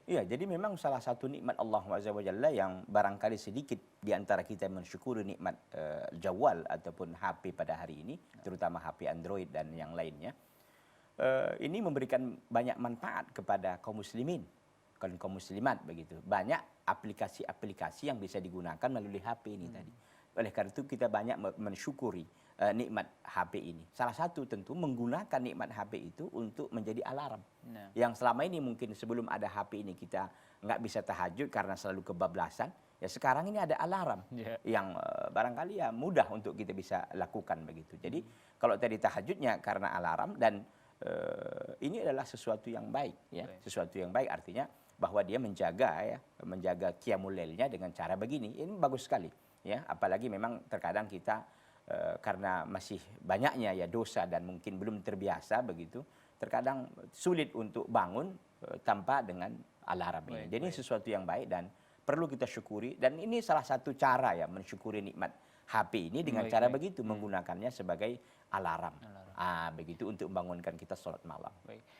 Iya, jadi memang salah satu nikmat Allah Azza wa Jalla yang barangkali sedikit di antara kita mensyukuri nikmat jawal ataupun HP pada hari ini, terutama HP Android dan yang lainnya. Ini memberikan banyak manfaat kepada kaum muslimin, kaum muslimat begitu. Banyak aplikasi-aplikasi yang bisa digunakan melalui HP ini tadi. Oleh karena itu kita banyak mensyukuri nikmat HP ini. Salah satu tentu menggunakan nikmat HP itu untuk menjadi alarm. Nah, Yang selama ini mungkin sebelum ada HP ini kita nggak bisa tahajud karena selalu kebablasan. Ya sekarang ini ada alarm ya, yang barangkali ya mudah untuk kita bisa lakukan begitu. Jadi kalau tadi tahajudnya karena alarm dan ini adalah sesuatu yang baik ya. Baik. Sesuatu yang baik artinya bahwa dia menjaga qiyamul lailnya dengan cara begini. Ini bagus sekali ya. Apalagi memang terkadang kita karena masih banyaknya ya dosa dan mungkin belum terbiasa begitu, terkadang sulit untuk bangun tanpa dengan alarm ini. Baik, Jadi ini baik. sesuatu yang baik dan perlu kita syukuri, dan ini salah satu cara ya mensyukuri nikmat HP ini dengan Baik, cara baik. begitu, menggunakannya sebagai alarm. Alarm. Ah, begitu untuk membangunkan kita sholat malam. Baik.